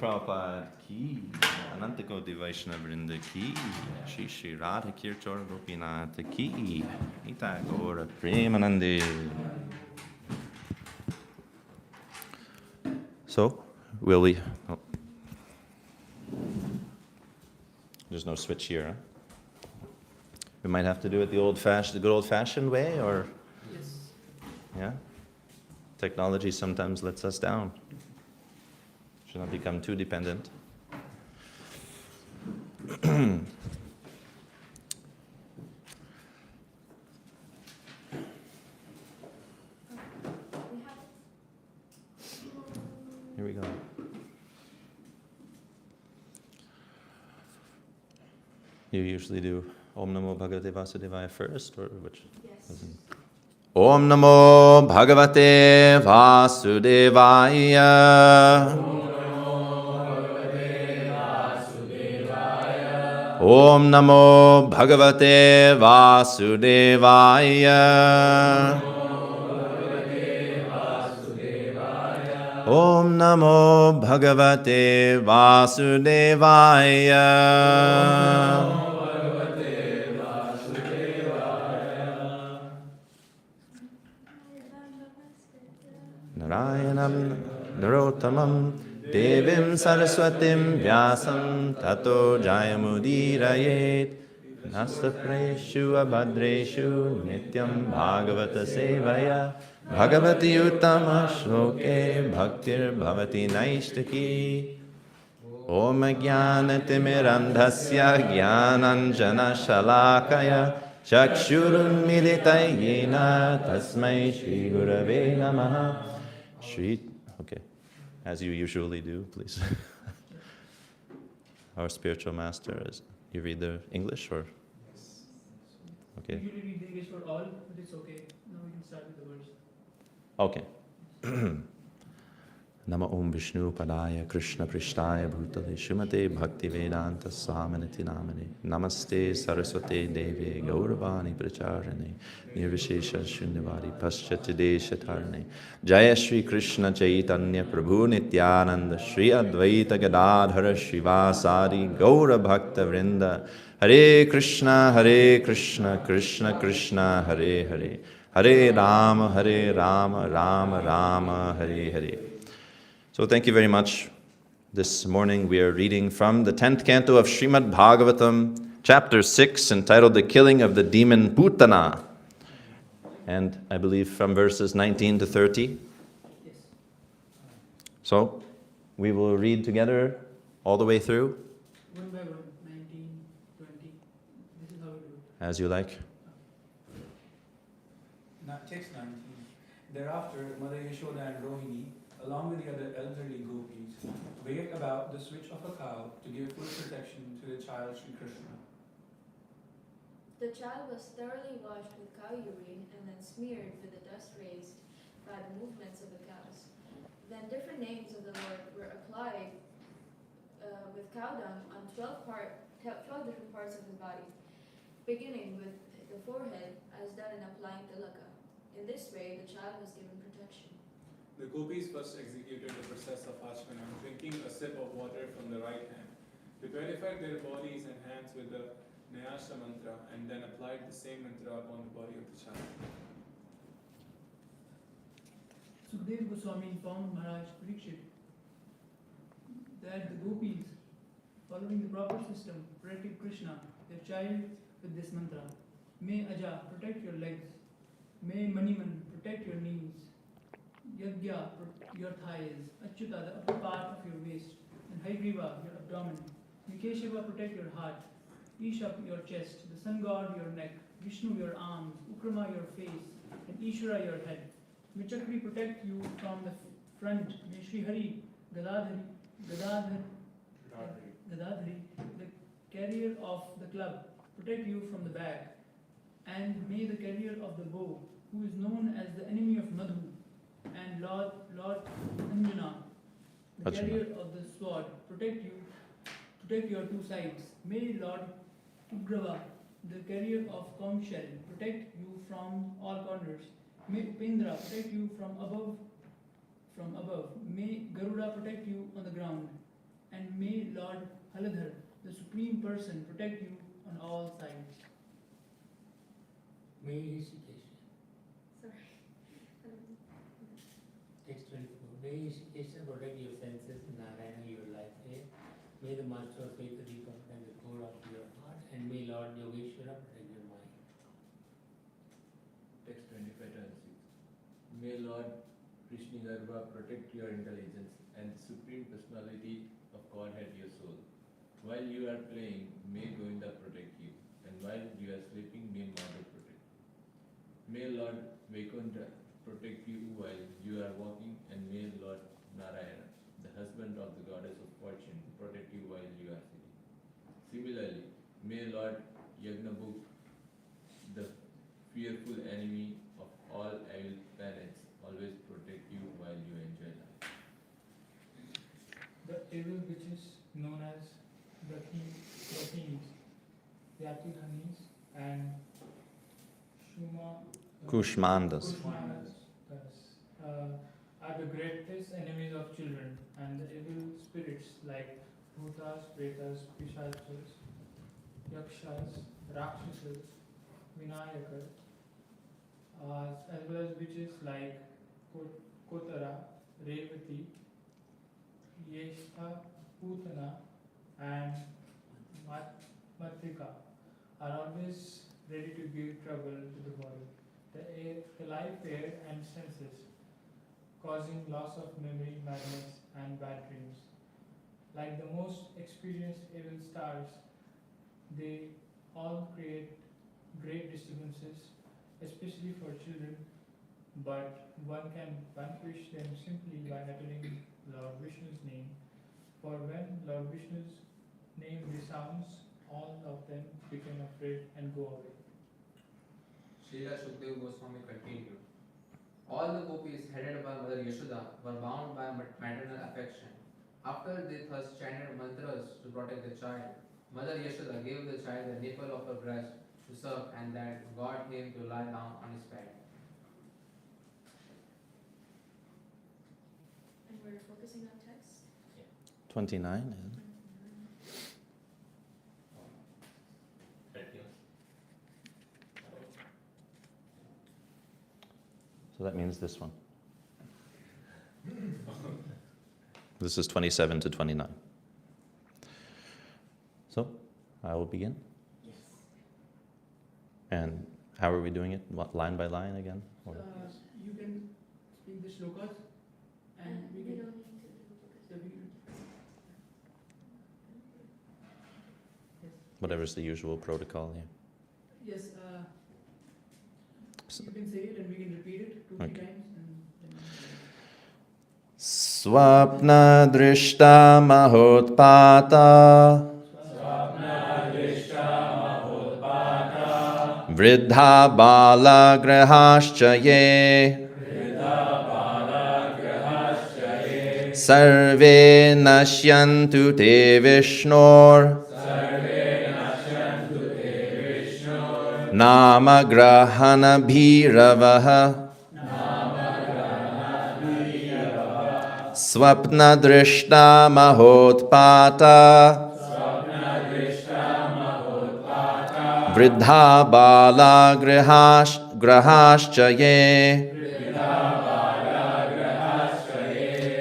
Prabhupada ki, Anantakoti Vaishnava Vrinda ki, Shri Shri Radha Kirchor Gopinath ki, Nita Gaura Premanande. So, will we? Oh. There's no switch here, huh? We might have to do it the good old-fashioned way, or? Yes. Yeah? Technology sometimes lets us down. Should not become too dependent. Here we go. You usually do Om Namo Bhagavate Vasudevaya first, or which? Yes. Om Namo Bhagavate Vasudevaya. Om Namo Bhagavate Vasudevaya. Om Namo Bhagavate Vasudevaya. Narayanam Narottamam Devim Saraswatim Vyasam Tato Jayamudirayet Nastapreshu Abhadreshu Nityam Bhagavata Sevaya Bhagavati Uttama Shloke Bhaktir Bhavati Naishtaki Om Jnanatimirandhasya Jnananjana Shalakaya Chakshurun Militayena Tasmai Shri Gurave Namaha. Shri, okay, as you usually do, please. Our spiritual master, you read the English, or? Yes. Okay. We usually read the English for all, but it's okay. Now we can start with the words. Okay. Nama Om Vishnu Padaya Krishna Prishtaya Bhutale Shumate Bhakti Vedanta Swaminati Namane Namaste Saraswate Devi Gauravani Pracharane Nirvishesha Shunyavadi Paschatidesha Tarne Jaya Shri Krishna Chaitanya Prabhu Nityananda Shri Advaita Gadadhara Shivasadi Gaura Bhakta Vrinda Hare Krishna Krishna Krishna Hare Hare Hare Rama Rama Rama Hare Hare. So thank you very much. This morning we are reading from the 10th canto of Srimad Bhagavatam, chapter 6, entitled The Killing of the Demon Putana. And I believe from verses 19 to 30. Yes. So we will read together all the way through. One by one, 19, 20. This is how we do it. As you like. Text 19. Thereafter, Mother Yashoda and Rohini, along with the other elderly gopis, waved about the switch of a cow to give full protection to the child Sri Krishna. The child was thoroughly washed with cow urine and then smeared with the dust raised by the movements of the cows. Then different names of the Lord were applied with cow dung on 12 different parts of his body, beginning with the forehead as done in applying tilaka. In this way, the child was given protection. The gopis first executed the process of Achmana, drinking a sip of water from the right hand. They purified their bodies and hands with the Nyasa mantra and then applied the same mantra upon the body of the child. Sukadeva Goswami informed Maharaj Parikshit that the gopis, following the proper system, protected Krishna, their child, with this mantra. May Aja protect your legs. May Maniman protect your knees. Yagya, your thighs. Achyuta, the upper part of your waist. And Haigriva, your abdomen. Nikeshava, protect your heart. Isha, your chest. The sun god, your neck. Vishnu, your arms. Ukrama, your face. And Ishvara, your head. May Chakri protect you from the front. May Shri Hari, Gadadhari, the carrier of the club, protect you from the back. And may the carrier of the bow, who is known as the enemy of Madhu, and Lord Anjana, the carrier of the sword, protect your two sides. May Lord Ugrava, the carrier of conch shell, protect you from all corners. May Upendra protect you from above. May Garuda protect you on the ground. and may Lord Haladhar, the Supreme Person, protect you on all sides. May Rishikesh. Sorry. Text 24. May Rishikesh protect your senses, Narayana your life here. May the Master of Faith Deepak and the core of your heart, and may Lord Yogeshwara protect your mind. Text 25-26. May Lord Krishnagarbha protect your intelligence and the Supreme Personality of Godhead your soul. While you are playing, may Govinda protect you, and while you are sleeping, may Madhav protect you. May Lord Vaikuntha protect you while you are walking, and may Lord Narayana, the husband of the goddess of fortune, protect you while you are sitting. Similarly, may Lord Yagnabhuk, the fearful enemy of all evil planets, always protect you while you enjoy life. The evil witches known as the Kings, Yatihanis, and Kushmandas. Are the greatest enemies of children, and the evil spirits like Bhutas, Pretas, Pishachas, Yakshas, Rakshasas, Vinayakas, as well as witches like Kotara, Revati, Yeshta, Putana, and Matrika are always ready to give trouble to the body, the life, air, and senses, causing loss of memory, madness, and bad dreams. Like the most experienced evil stars, they all create great disturbances, especially for children, but one can vanquish them simply by uttering Lord Vishnu's name. For when Lord Vishnu's name resounds, all of them become afraid and go away. Srila Shukdev Goswami continued. All the gopis headed by Mother Yashoda were bound by maternal affection. After they thus chanted mantras to protect the child, Mother Yashoda gave the child the nipple of her breast to suck and then got him to lie down on his bed. And we're focusing on text? 29. So that means this one. This is 27 to 29. So, I will begin. Yes. And how are we doing it? What, line by line again? Or? You can speak the shlokas, and we can. don't need to do Whatever's the usual protocol here. Yes, you can say it and we can repeat it 2-3 Okay. times. Swapna drishta mahotpata Vridha bala grahascha ye Sarve nashyantu te Vishnor Nama grahana bhiravaha Swapna drishta mahotpata Vridha bala grahascha ye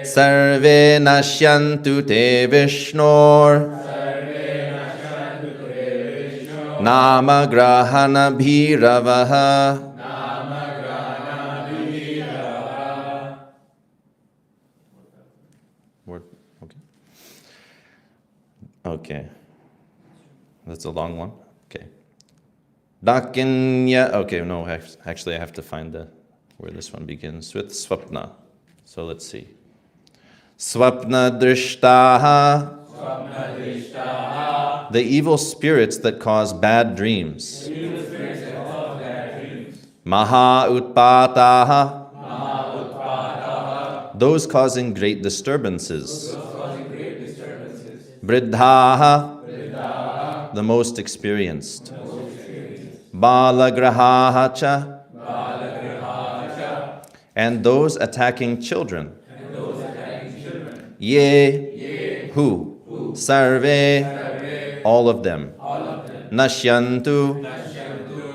Sarve nashyantu te Vishnor Nama grahana bhiravaha. Word, okay. Okay. That's a long one. Okay. Dakinya. Okay, no, actually I have to find where this one begins with swapna. So let's see. Swapna drishtaha. The evil spirits that cause bad dreams. Maha utpataha. Those causing great disturbances. Vriddhaha. The most experienced. Balagrahaha cha. And those attacking children. Ye. Who? Sarve, all of them. Nashyantu,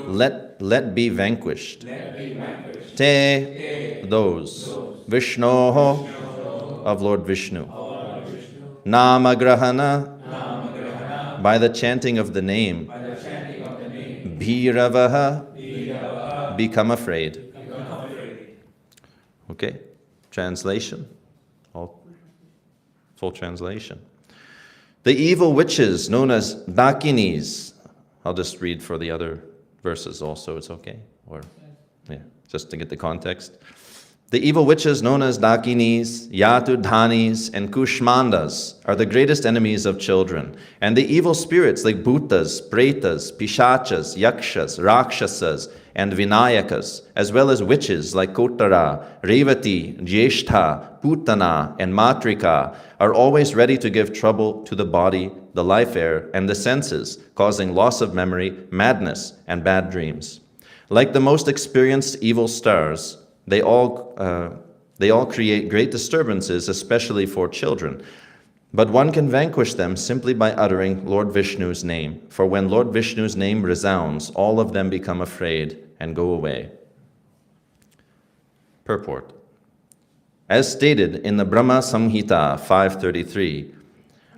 let be vanquished. Te, those. Vishnoho, of Lord Vishnu. Namagrahana, by the chanting of the name. Bhiravaha, become afraid. Okay, translation. Full translation. The evil witches known as Dakinis. I'll just read for the other verses also, it's okay? Or, yeah, just to get the context. The evil witches known as Dakinis, Yatudhanis, and Kushmandas are the greatest enemies of children. And the evil spirits like Bhutas, Pretas, Pishachas, Yakshas, Rakshasas, and Vinayakas, as well as witches like Kotara, Revati, Jyeshtha, Putana, and Matrika, are always ready to give trouble to the body, the life air, and the senses, causing loss of memory, madness, and bad dreams. Like the most experienced evil stars, they all create great disturbances, especially for children. But one can vanquish them simply by uttering Lord Vishnu's name. For when Lord Vishnu's name resounds, all of them become afraid and go away. Purport. As stated in the Brahma Samhita 533,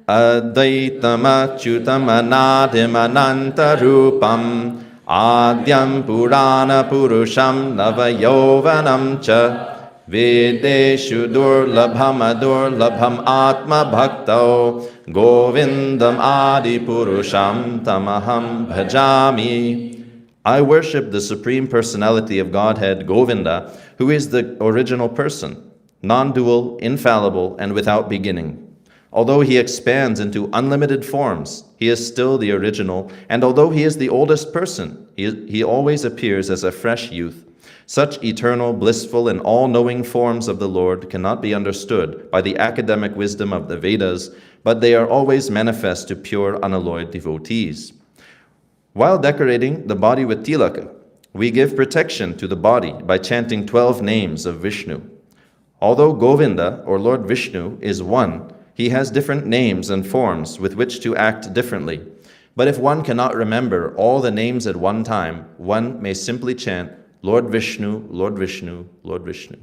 Advaitam achyutam anadim ananta rupam Adyam Purana Purusham Navayovanam Cha Vedeshu Durlabham Adurlabham Atma Bhaktao Govindam Adi Purusham Tamaham Bhajami. I worship the Supreme Personality of Godhead, Govinda, who is the original person, non-dual, infallible, and without beginning. Although he expands into unlimited forms, he is still the original, and although he is the oldest person, he always appears as a fresh youth. Such eternal, blissful, and all-knowing forms of the Lord cannot be understood by the academic wisdom of the Vedas, but they are always manifest to pure, unalloyed devotees. While decorating the body with tilaka, we give protection to the body by chanting 12 names of Vishnu. Although Govinda, or Lord Vishnu, is one, he has different names and forms with which to act differently. But if one cannot remember all the names at one time, one may simply chant, Lord Vishnu, Lord Vishnu, Lord Vishnu.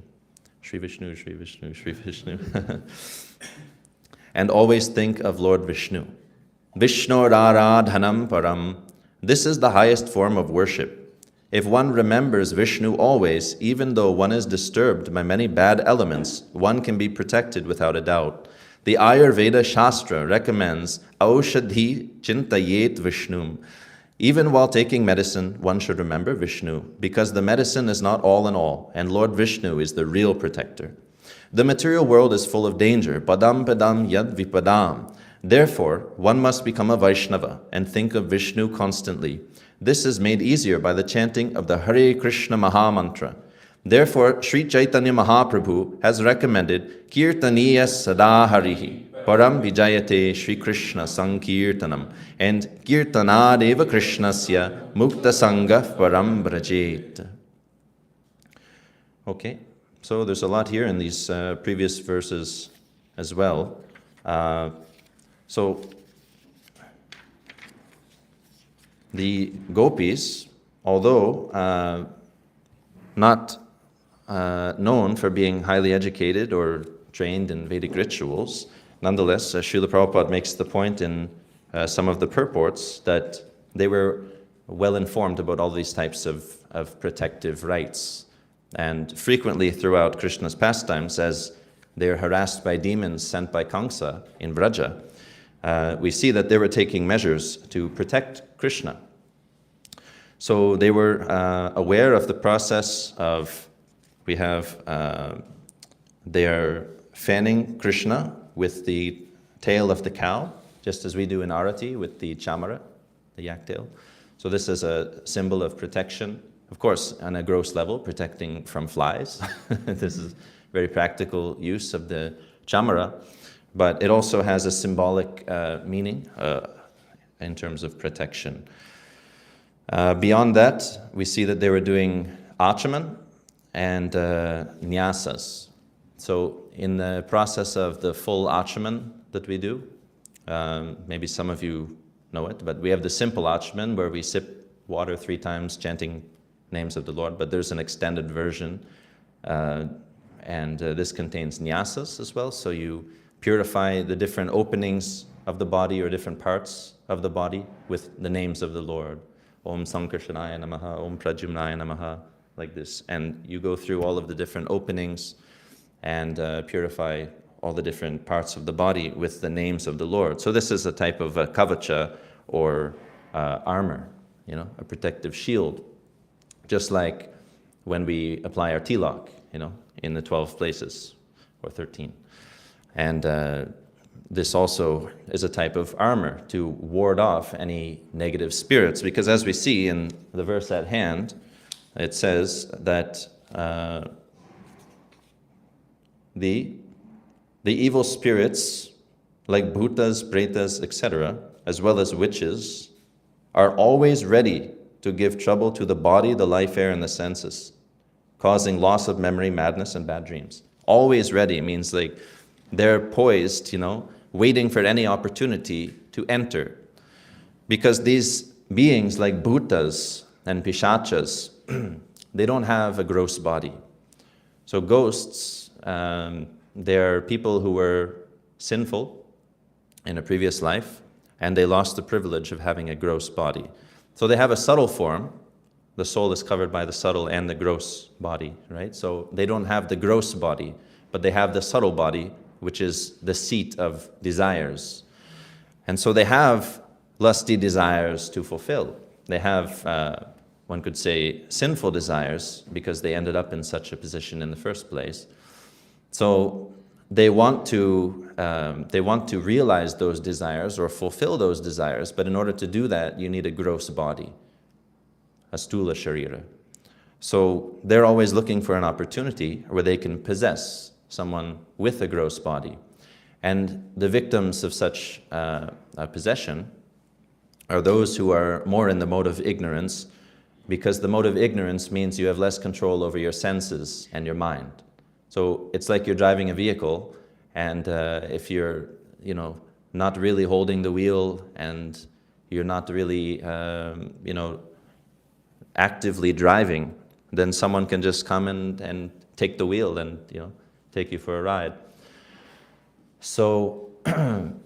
Shri Vishnu, Shri Vishnu, Shri Vishnu. And always think of Lord Vishnu. Vishnu Aradhanam Param. This is the highest form of worship. If one remembers Vishnu always, even though one is disturbed by many bad elements, one can be protected without a doubt. The Ayurveda Shastra recommends Aushadhi Chintayet Vishnum. Even while taking medicine, one should remember Vishnu, because the medicine is not all in all, and Lord Vishnu is the real protector. The material world is full of danger, padam padam yad vipadam. Therefore, one must become a Vaishnava and think of Vishnu constantly. This is made easier by the chanting of the Hare Krishna Maha Mantra. Therefore, Sri Chaitanya Mahaprabhu has recommended Kirtaniya Sada Harihi, Param Vijayate Sri Krishna Sankirtanam, and Kirtanadeva Krishnasya Mukta Sangha Param Brajet. Okay, so there's a lot here in these previous verses as well. So the gopis, although not known for being highly educated or trained in Vedic rituals, nonetheless, Srila Prabhupada makes the point in some of the purports that they were well informed about all these types of protective rites. And frequently throughout Krishna's pastimes, as they're harassed by demons sent by Kamsa in Vraja, we see that they were taking measures to protect Krishna. So they were aware of the process of, we have, they are fanning Krishna with the tail of the cow, just as we do in Arati with the chamara, the yak tail. So this is a symbol of protection. Of course, on a gross level, protecting from flies. This is very practical use of the chamara, but it also has a symbolic meaning in terms of protection. Beyond that, we see that they were doing achaman and nyasas. So in the process of the full achaman that we do, Maybe some of you know it, but we have the simple Achman where we sip water 3 times chanting names of the Lord, but there's an extended version, and this contains nyasas as well, so you purify the different openings of the body or different parts of the body with the names of the Lord. Om Sankarshanaya Namaha, Om Pradyumnaya Namaha, like this. And you go through all of the different openings and purify all the different parts of the body with the names of the Lord. So this is a type of a kavacha or armor, a protective shield. Just like when we apply our tilak, in the 12 places, or 13. And this also is a type of armor to ward off any negative spirits, because as we see in the verse at hand, it says that the evil spirits, like bhutas, pretas, etc., as well as witches, are always ready to give trouble to the body, the life air, and the senses, causing loss of memory, madness, and bad dreams. Always ready means like they're poised, waiting for any opportunity to enter. Because these beings like bhutas and pishachas, they don't have a gross body. So ghosts, they're people who were sinful in a previous life, and they lost the privilege of having a gross body. So they have a subtle form. The soul is covered by the subtle and the gross body, right? So they don't have the gross body, but they have the subtle body, which is the seat of desires. And so they have lusty desires to fulfill. They have, one could say, sinful desires because they ended up in such a position in the first place. So they want to realize those desires or fulfill those desires, but in order to do that, you need a gross body, a stula sharira. So they're always looking for an opportunity where they can possess someone with a gross body. And the victims of such possession are those who are more in the mode of ignorance, because the mode of ignorance means you have less control over your senses and your mind. So it's like you're driving a vehicle, and if you're, not really holding the wheel and you're not really, actively driving, then someone can just come and take the wheel and, take you for a ride. So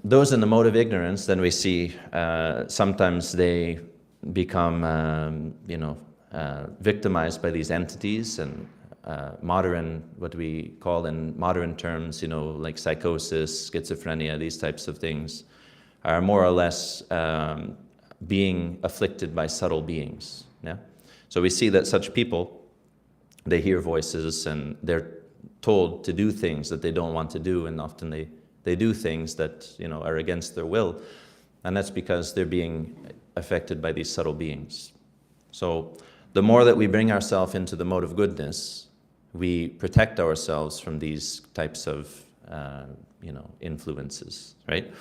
those in the mode of ignorance, then we see sometimes they become, victimized by these entities, and modern, what we call in modern terms, like psychosis, schizophrenia, these types of things, are more or less being afflicted by subtle beings. Yeah. So we see that such people, they hear voices and they're told to do things that they don't want to do, and often they do things that are against their will, and that's because they're being affected by these subtle beings. So the more that we bring ourselves into the mode of goodness, we protect ourselves from these types of influences, right?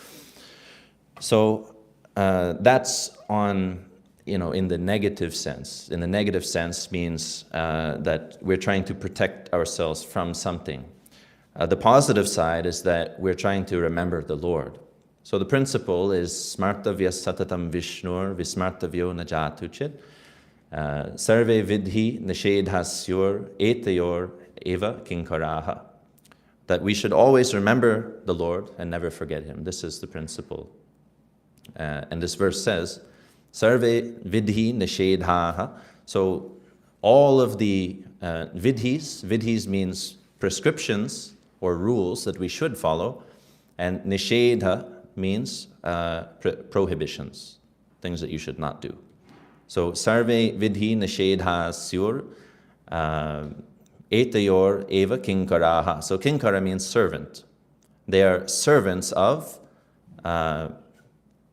So that's on in the negative sense. In the negative sense means that we're trying to protect ourselves from something. The positive side is that we're trying to remember the Lord. So the principle is smartavya satatam vishnur vismartavyo najatuchit sarve vidhi nishedhasyur etayor eva kinkaraha. That we should always remember the Lord and never forget Him. This is the principle. And this verse says, Sarve vidhi nishedhaha. So all of the vidhis means prescriptions or rules that we should follow, and nishedha means prohibitions, things that you should not do. So sarve vidhi nishedha syur etayor eva kinkaraha. So kinkara means servant. They are servants of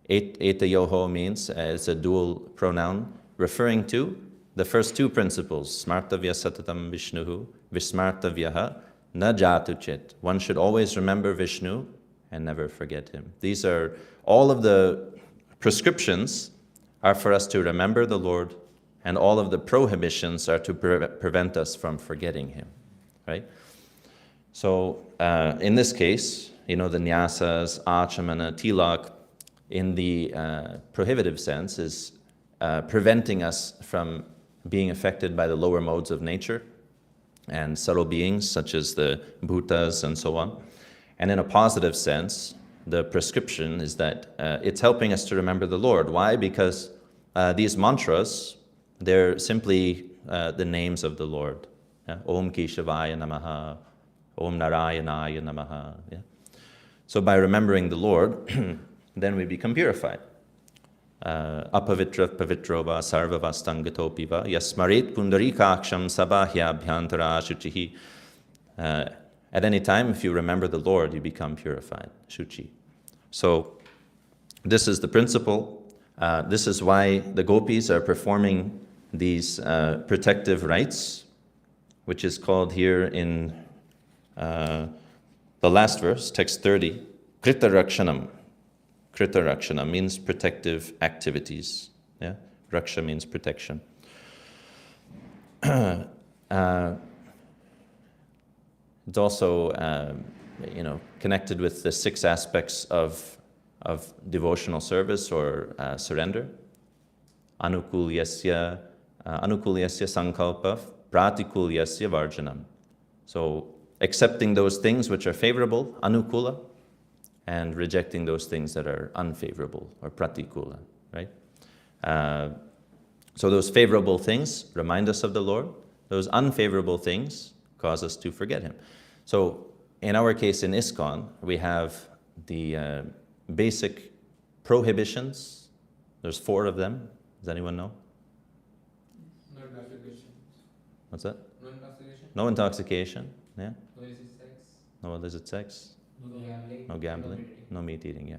etayoho means it's a dual pronoun referring to the first two principles, smartavya satatam vishnuhu, vismartavyaha na jatuchit. One should always remember Vishnu and never forget Him. These are all of the prescriptions are for us to remember the Lord, and all of the prohibitions are to prevent us from forgetting Him, right? So in this case, the nyasas, achamana, tilak, in the prohibitive sense is preventing us from being affected by the lower modes of nature and subtle beings such as the bhutas and so on. And in a positive sense, the prescription is that it's helping us to remember the Lord. Why? Because these mantras, they're simply the names of the Lord. Yeah? Om Keshavaya Namaha, Om Narayanaya Namaha. Yeah? So by remembering the Lord, then we become purified. Apavitra pavitrova sarvavastangatopīva yasmarit pundarikaksham sabahya bhyantara shuchihi. At any time, if you remember the Lord, you become purified, shuchi. So this is the principle. This is why the gopis are performing these protective rites, which is called here in the last verse, text 30, Krita Rakshanam. Krita Rakshana means protective activities. Yeah? Raksha means protection. It's also connected with the 6 aspects of devotional service or surrender. Anukulyasya sankalpa pratikulyasya varjanam. So accepting those things which are favorable, anukula, and rejecting those things that are unfavorable or pratikula, right? So those favorable things remind us of the Lord. Those unfavorable things cause us to forget Him. So in our case in ISKCON, we have the basic prohibitions. There's 4 of them. Does anyone know? No intoxication. What's that? No intoxication. No intoxication. Yeah. No illicit sex. No illicit sex. No gambling. No gambling. meat eating. No meat eating. Yeah.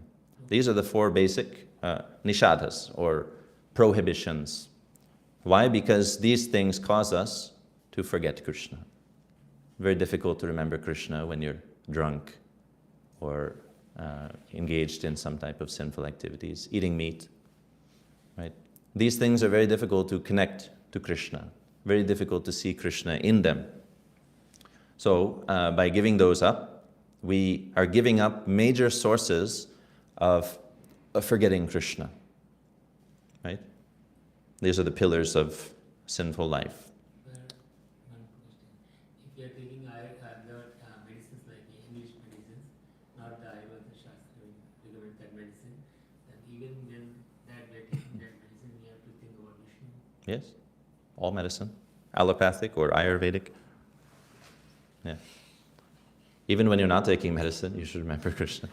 These are the 4 basic nishadhas or prohibitions. Why? Because these things cause us to forget Krishna. Very difficult to remember Krishna when you're drunk or engaged in some type of sinful activities, eating meat, right? These things are very difficult to connect to Krishna, very difficult to see Krishna in them. So by giving those up, we are giving up major sources of forgetting Krishna, right? These are the pillars of sinful life. If you are taking medicines like English medicines, not the Ayurveda Shastra recommend that medicine, then even when that we are taking that medicine, we have to think about Vishnu. Yes, all medicine, allopathic or Ayurvedic. Yeah. Even when you're not taking medicine, you should remember Krishna.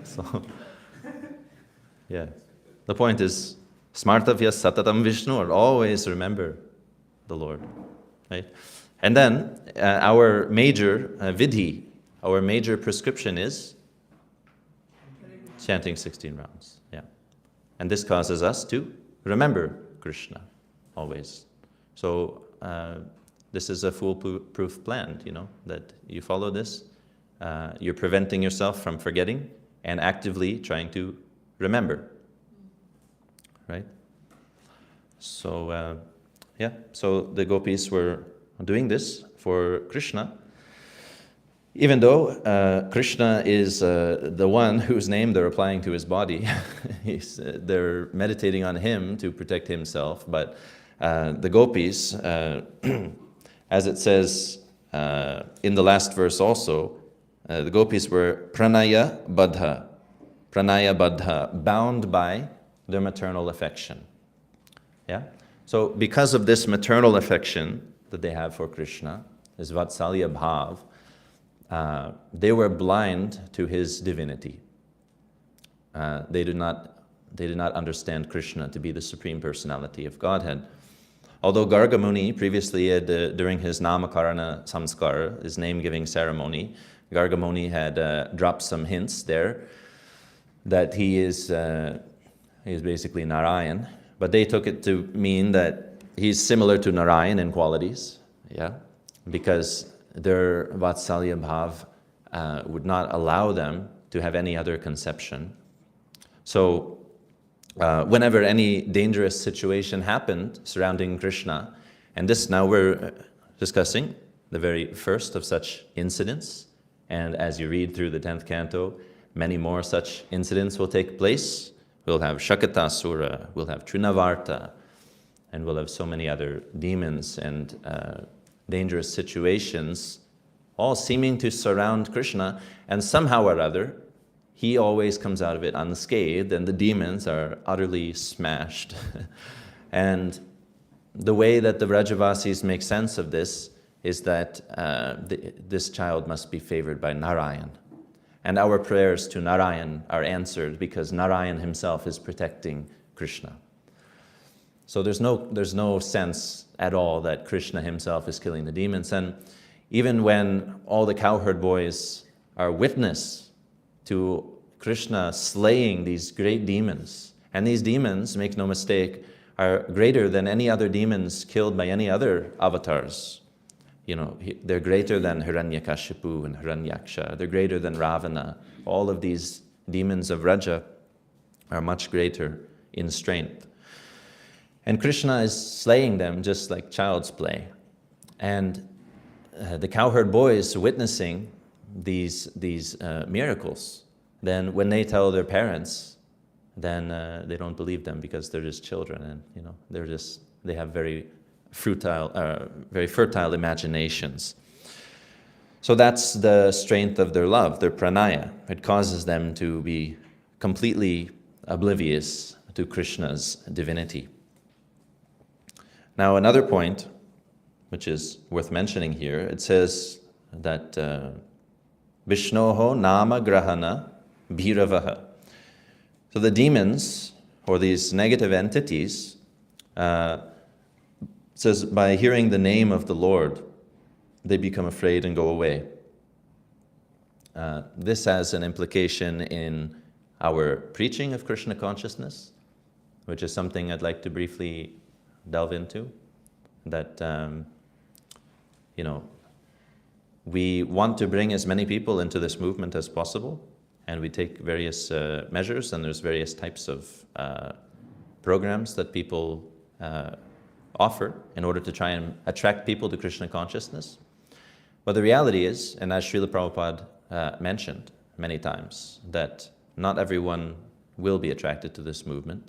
So, yeah. The point is, smartavya satatam Vishnu, or always remember the Lord, right? And then our major vidhi, our major prescription is chanting 16 rounds. Yeah, and this causes us to remember Krishna always. So this is a foolproof plan, that you follow this. You're preventing yourself from forgetting and actively trying to remember. Right? So, so the gopis were doing this for Krishna, even though Krishna is the one whose name they're applying to his body. They're meditating on him to protect himself, but the gopis, as it says in the last verse also, the gopis were pranaya baddha, bound by their maternal affection. Yeah? So because of this maternal affection that they have for Krishna, this vatsalya bhav, they were blind to his divinity. They did not understand Krishna to be the Supreme Personality of Godhead. Although Garga Muni previously had, during his Namakarana Samskara, his name-giving ceremony, Garga Muni had dropped some hints there that he is basically Narayan, but they took it to mean that he's similar to Narayan in qualities, yeah, because their Vatsalya Bhav would not allow them to have any other conception. So whenever any dangerous situation happened surrounding Krishna, and this now we're discussing the very first of such incidents, and as you read through the 10th canto, many more such incidents will take place. We'll have Shakatasura, we'll have Trinavarta, and we'll have so many other demons and dangerous situations, all seeming to surround Krishna, and somehow or other, he always comes out of it unscathed, and the demons are utterly smashed. And the way that the Vrajavasis make sense of this is that this child must be favored by Narayan. And our prayers to Narayan are answered because Narayan himself is protecting Krishna. So there's no sense at all that Krishna himself is killing the demons. And even when all the cowherd boys are witness to Krishna slaying these great demons, and these demons, make no mistake, are greater than any other demons killed by any other avatars. They're greater than Hiranyakashipu and Hiranyaksha. They're greater than Ravana. All of these demons of Raja are much greater in strength. And Krishna is slaying them just like child's play. And the cowherd boys witnessing these miracles, then when they tell their parents, then they don't believe them because they're just children, and they have very fertile imaginations. So that's the strength of their love, their pranaya. It causes them to be completely oblivious to Krishna's divinity. Now, another point, which is worth mentioning here, it says that Vishnoho nama grahana bhiravaha. So the demons, or these negative entities, says by hearing the name of the Lord, they become afraid and go away. This has an implication in our preaching of Krishna consciousness, which is something I'd like to briefly delve into. That, we want to bring as many people into this movement as possible, and we take various measures, and there's various types of programs that people offer in order to try and attract people to Krishna consciousness. But the reality is, and as Srila Prabhupada mentioned many times, that not everyone will be attracted to this movement.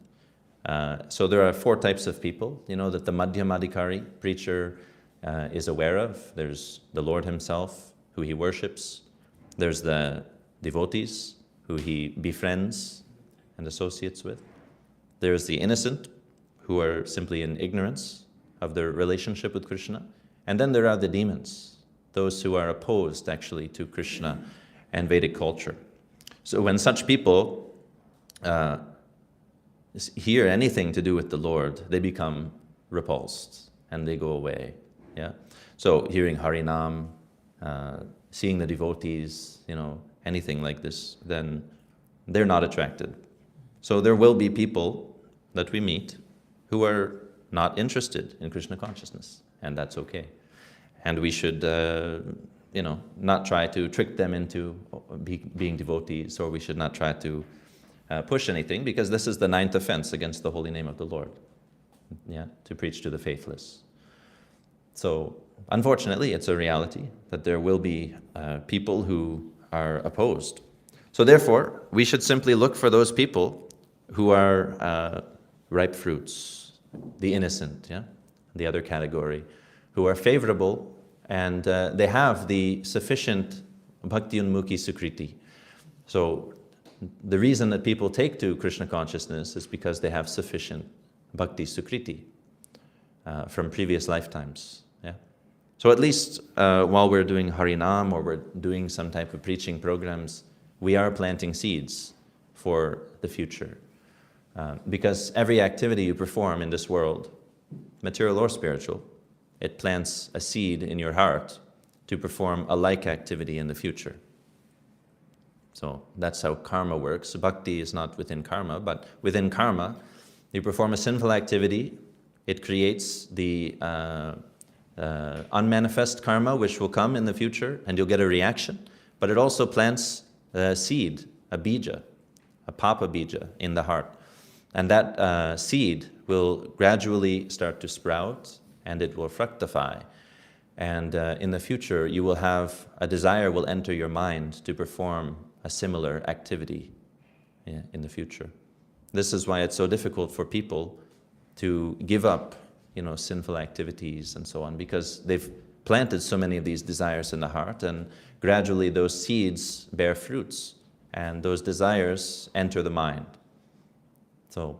So there are 4 types of people, that the Madhyamadikari preacher is aware of. There's the Lord himself, who he worships. There's the devotees, who he befriends and associates with. There's the innocent, who are simply in ignorance of their relationship with Krishna. And then there are the demons, those who are opposed actually to Krishna and Vedic culture. So when such people hear anything to do with the Lord, they become repulsed and they go away. Yeah. So hearing Harinam, seeing the devotees, anything like this, then they're not attracted. So there will be people that we meet who are not interested in Krishna consciousness, and that's okay. And we should, not try to trick them into being devotees, or we should not try to push anything, because this is the 9th offense against the holy name of the Lord, to preach to the faithless. So, unfortunately, it's a reality that there will be people who are opposed. So therefore, we should simply look for those people who are ripe fruits, the innocent, the other category, who are favorable and they have the sufficient bhakti unmukhi sukriti. So the reason that people take to Krishna consciousness is because they have sufficient bhakti sukriti from previous lifetimes. So at least while we're doing Harinam or we're doing some type of preaching programs, we are planting seeds for the future. Because every activity you perform in this world, material or spiritual, it plants a seed in your heart to perform a like activity in the future. So that's how karma works. Bhakti is not within karma, but within karma, you perform a sinful activity, it creates the unmanifest karma, which will come in the future, and you'll get a reaction. But it also plants a seed, a bija, a papa bija in the heart. And that seed will gradually start to sprout, and it will fructify. And in the future, you will have a desire will enter your mind to perform a similar activity in the future. This is why it's so difficult for people to give up, sinful activities and so on, because they've planted so many of these desires in the heart, and gradually those seeds bear fruits, and those desires enter the mind. So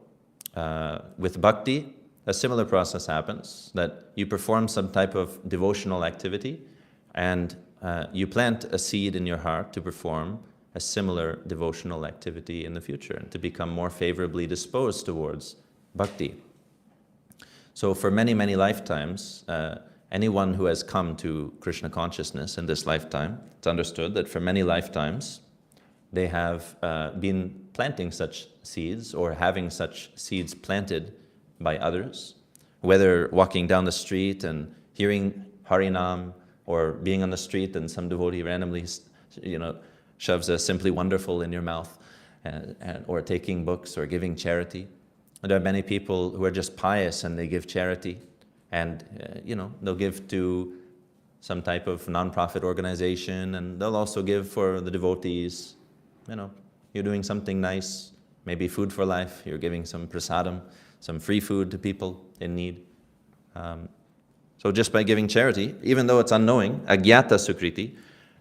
with bhakti, a similar process happens, that you perform some type of devotional activity, and you plant a seed in your heart to perform a similar devotional activity in the future, and to become more favorably disposed towards bhakti. So for many, many lifetimes, anyone who has come to Krishna consciousness in this lifetime, it's understood that for many lifetimes, they have been planting such seeds, or having such seeds planted by others, whether walking down the street and hearing Harinam, or being on the street and some devotee randomly, shoves a Simply Wonderful in your mouth, or taking books, or giving charity. And there are many people who are just pious and they give charity, and they'll give to some type of non-profit organization, and they'll also give for the devotees. You're doing something nice, maybe Food for Life, you're giving some prasadam, some free food to people in need. So just by giving charity, even though it's unknowing, agyata sukriti,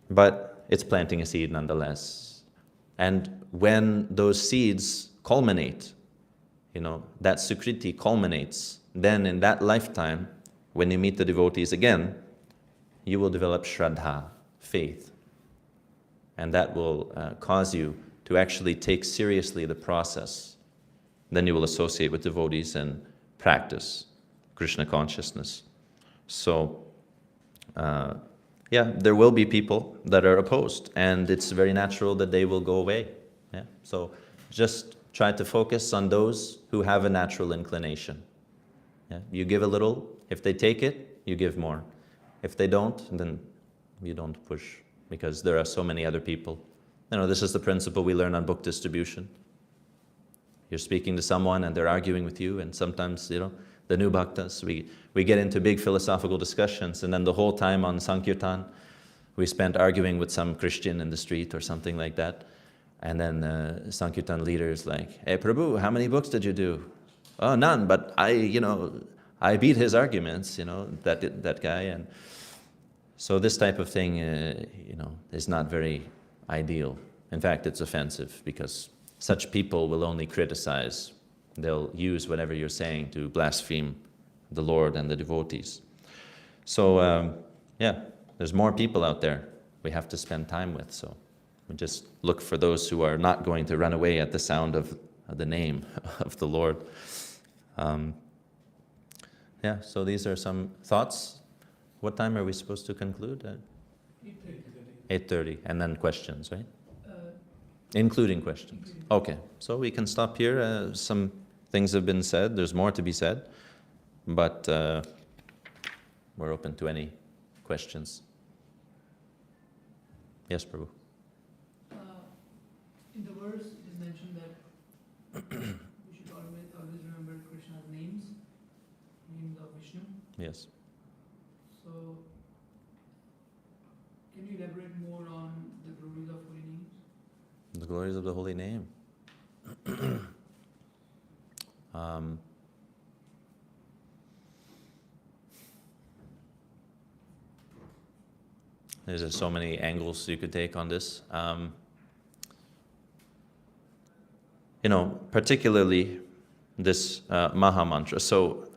but it's planting a seed nonetheless. And when those seeds culminate, that sukriti culminates, then in that lifetime, when you meet the devotees again, you will develop shraddha, faith. And that will cause you to actually take seriously the process. Then you will associate with devotees and practice Krishna consciousness. So, there will be people that are opposed, and it's very natural that they will go away. Yeah? So just try to focus on those who have a natural inclination. Yeah? You give a little. If they take it, you give more. If they don't, then you don't push, because there are so many other people. This is the principle we learn on book distribution. You're speaking to someone and they're arguing with you, and sometimes, the new bhaktas, we get into big philosophical discussions, and then the whole time on Sankirtan, we spent arguing with some Christian in the street or something like that. And then the Sankirtan leader is like, "Hey Prabhu, how many books did you do?" "Oh, none, but I beat his arguments, that guy." And so this type of thing, is not very ideal. In fact, it's offensive, because such people will only criticize. They'll use whatever you're saying to blaspheme the Lord and the devotees. So, there's more people out there we have to spend time with. So we just look for those who are not going to run away at the sound of the name of the Lord. So these are some thoughts. What time are we supposed to conclude? 8:30, and then questions, right? Including questions. Okay, so we can stop here. Some things have been said. There's more to be said, but we're open to any questions. Yes, Prabhu. In the verse, it is mentioned that we should always remember Krishna's names of Vishnu. Yes. So, can you elaborate more on the glories of holy names? The glories of the holy name. There's so many angles you could take on this. Particularly this Maha Mantra. So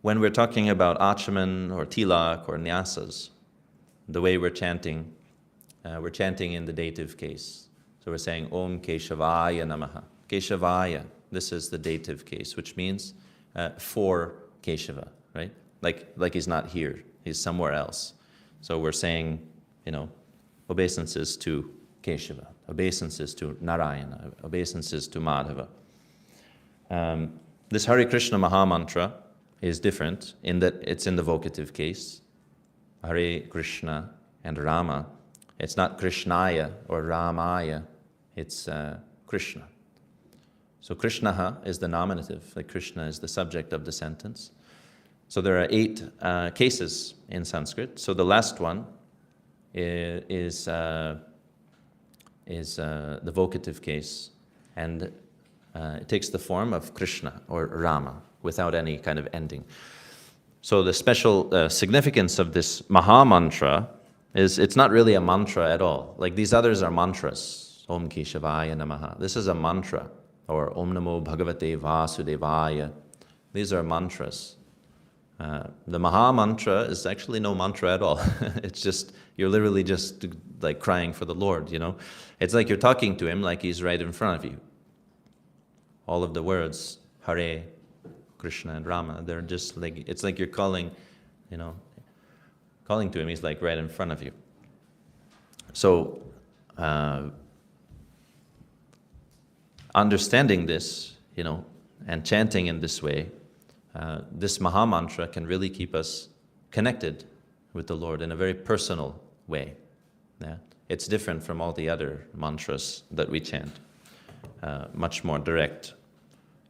when we're talking about Achaman or Tilak or Nyasas, the way we're chanting in the dative case. So we're saying Om Keshavaya Namaha. Keshavaya, this is the dative case, which means for Keshava, right? Like he's not here, he's somewhere else. So we're saying, obeisances to Keshava, obeisances to Narayana, obeisances to Madhava. This Hare Krishna Maha Mantra is different in that it's in the vocative case. Hare Krishna and Rama. It's not Krishnaya or Ramaya, it's Krishna. So Krishnaha is the nominative, like Krishna is the subject of the sentence. So there are 8 cases in Sanskrit. So the last one is is the vocative case, and it takes the form of Krishna or Rama without any kind of ending. So the special significance of this Maha Mantra is it's not really a mantra at all. Like these others are mantras. Om Keshavaya Namaha. This is a mantra. Or Om Namo Bhagavate Vasudevaya. These are mantras. The Maha Mantra is actually no mantra at all. It's just, you're literally just like crying for the Lord, you know. It's like you're talking to Him like He's right in front of you. All of the words, Hare, Krishna and Rama, they're just like, it's like you're calling, you know, calling to Him, He's like right in front of you. So, understanding this, you know, and chanting in this way, this Maha Mantra can really keep us connected with the Lord in a very personal way. Yeah? It's different from all the other mantras that we chant, much more direct.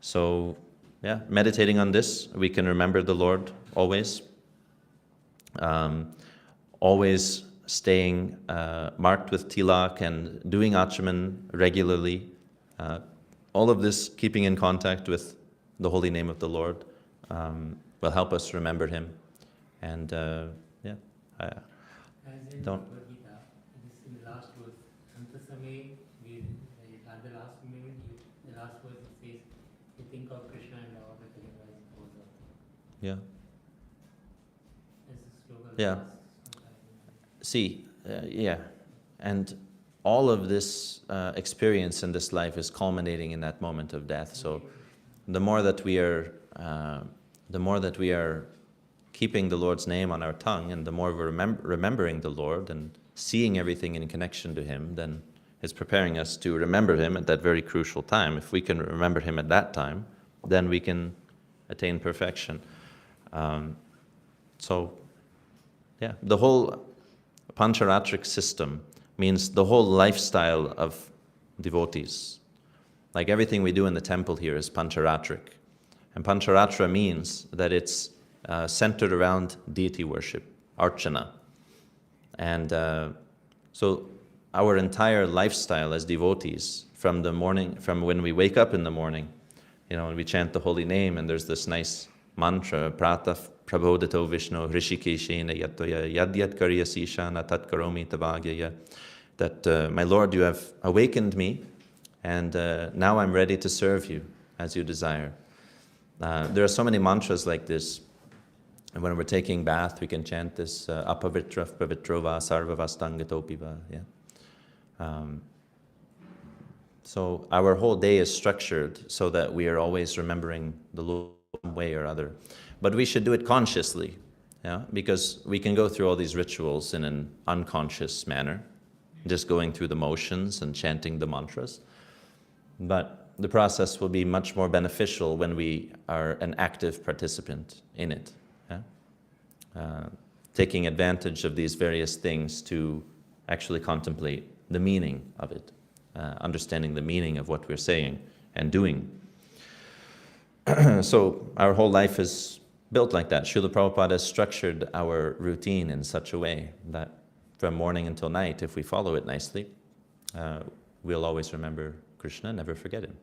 So, yeah, meditating on this, we can remember the Lord always. Always staying marked with tilak and doing achaman regularly. All of this, keeping in contact with the holy name of the Lord, will help us remember Him. And yeah, As in don't. Bhagavad Gita, it is in the last verse. Antasame, at the last moment, the last verse it says, you think of Krishna and all the Kalivas goes up. Yeah. It's a slogan. Yeah. See, yeah, and all of this experience in this life is culminating in that moment of death. So, the more that we are keeping the Lord's name on our tongue, and the more we're remembering the Lord and seeing everything in connection to Him, then it's preparing us to remember Him at that very crucial time. If we can remember Him at that time, then we can attain perfection. So, yeah, the whole Pancharatric system means the whole lifestyle of devotees. Like everything we do in the temple here is Pancharatric. And Pancharatra means that it's centered around deity worship, archana. And so our entire lifestyle as devotees, from the morning, from when we wake up in the morning, you know, and we chant the holy name, and there's this nice mantra, Pratah Prabodhito Vishnu Hrishikeshena Yatoya Yadyat Karyasishana Tat Karomi Tavagyaya, that my Lord, you have awakened me, and now I'm ready to serve you as you desire. There are so many mantras like this. And when we're taking bath, we can chant this Apavitra Pavitrova Sarvavastangatopiva. Yeah. So our whole day is structured so that we are always remembering the Lord one way or other. But we should do it consciously, yeah? Because we can go through all these rituals in an unconscious manner, just going through the motions and chanting the mantras. But the process will be much more beneficial when we are an active participant in it. Yeah? Taking advantage of these various things to actually contemplate the meaning of it, understanding the meaning of what we're saying and doing. So our whole life is built like that. Srila Prabhupada has structured our routine in such a way that from morning until night, if we follow it nicely, we'll always remember Krishna, never forget Him.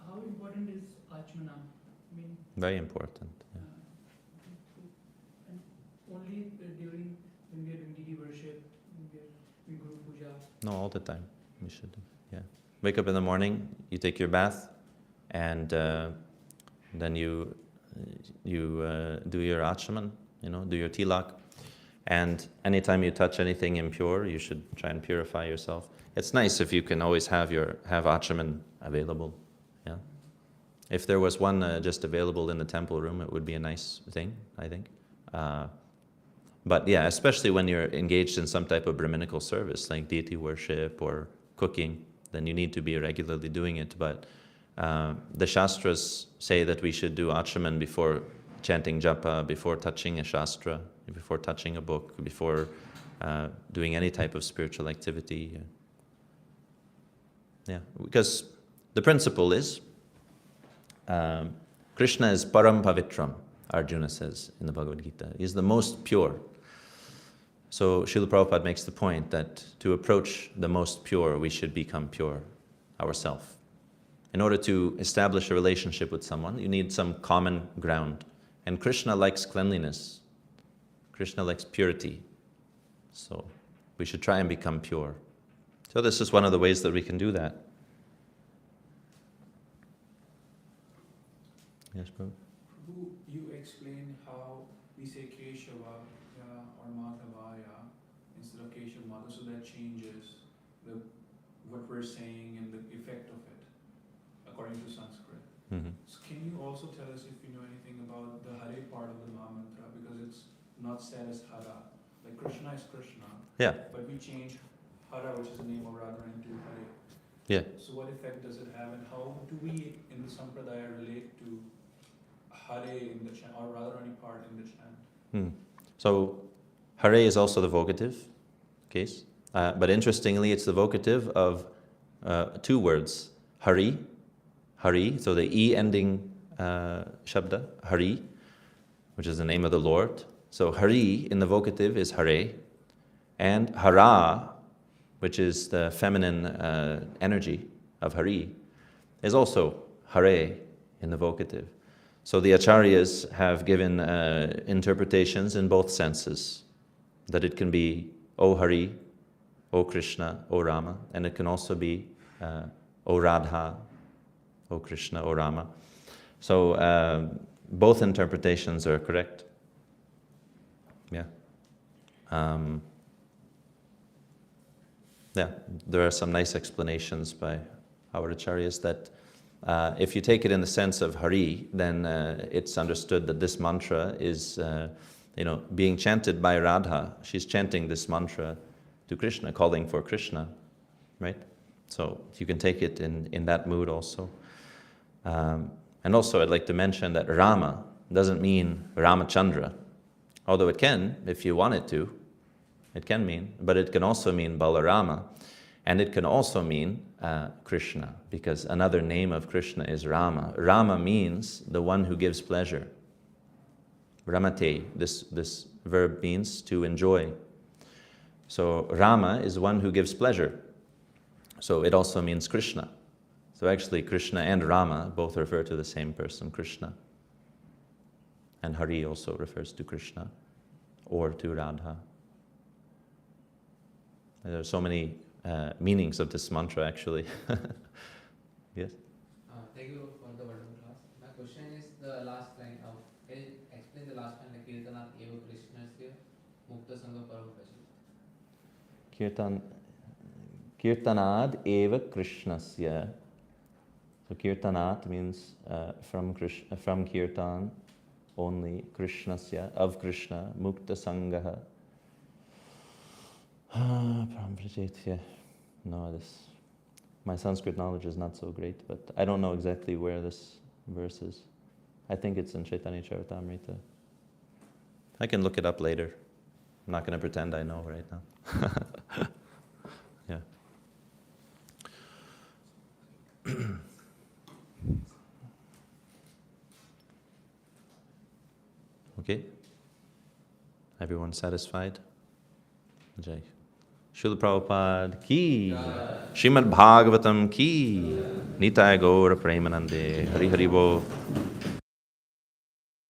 How important is Achmana? I mean, Very important. Yeah. and only during when we are doing deity worship, when we are doing Guru Puja. No, all the time we should do. Yeah. Wake up in the morning, you take your bath, and then you do your achaman, you know, do your tilak. And anytime you touch anything impure, you should try and purify yourself. It's nice if you can always have achaman available. Yeah. If there was one just available in the temple room, it would be a nice thing, I think. But yeah, especially when you're engaged in some type of Brahminical service, like deity worship or cooking, then you need to be regularly doing it. But the Shastras say that we should do achaman before chanting japa, before touching a shastra, before touching a book, before doing any type of spiritual activity. Yeah, because the principle is Krishna is param pavitram, Arjuna says in the Bhagavad Gita. He is the most pure. So Srila Prabhupada makes the point that to approach the most pure, we should become pure ourselves. In order to establish a relationship with someone, you need some common ground. And Krishna likes cleanliness. Krishna likes purity. So we should try and become pure. So this is one of the ways that we can do that. Yes, Prabhu? Prabhu, you explain how we say Keshava or Madhavaya instead of Keshav Madhav, so that changes what we're saying and the effect of it, according to Sanskrit. Mm-hmm. So can you also tell us if you know anything about the Hare part of the Maha Mantra, because it's not said as Hara. Like Krishna is Krishna, Yeah. but we change Hara, which is the name of Radharani, to Hare. Yeah. So what effect does it have, and how do we in the Sampradaya relate to Hare in the chant, or Radharani part in the chant? So Hare is also the vocative case, but interestingly, it's the vocative of two words: Hari, Hari. So the E ending shabda, Hari, which is the name of the Lord. So Hari in the vocative is Hare, and Hara, which is the feminine energy of Hari, is also Hare in the vocative. So the acharyas have given interpretations in both senses, that it can be O Hari, O Krishna, O Rama, and it can also be O Radha, O Krishna, O Rama. So both interpretations are correct. Yeah. Yeah, there are some nice explanations by our acharyas that if you take it in the sense of Hari, then it's understood that this mantra is, being chanted by Radha. She's chanting this mantra to Krishna, calling for Krishna, right? So you can take it in that mood also. And also I'd like to mention that Rama doesn't mean Ramachandra, although it can, if you want it to. It can mean, but it can also mean Balarama, and it can also mean Krishna, because another name of Krishna is Rama. Rama means the one who gives pleasure. Ramate, this verb means to enjoy. So Rama is one who gives pleasure. So it also means Krishna. So actually Krishna and Rama both refer to the same person, Krishna. And Hari also refers to Krishna or to Radha. There are so many meanings of this mantra, actually. Yes? Thank you for the wonderful class. My question is the last line of, can you explain the last line, like Kirtanat eva Krishnasya Mukta Sangha Param Bhajan? Kirtanad eva Krishnasya. So Kirtanat means from Kirtan only, Krishnasya, of Krishna, Mukta Sangaha. No, my Sanskrit knowledge is not so great, but I don't know exactly where this verse is. I think it's in Chaitanya Charitamrita. I can look it up later. I'm not going to pretend I know right now. Yeah. Okay? Everyone satisfied? Jai. Srila Prabhupada ki, Srimad Bhagavatam ki, Nitai Gaura Premanande, Hari Hari Bo.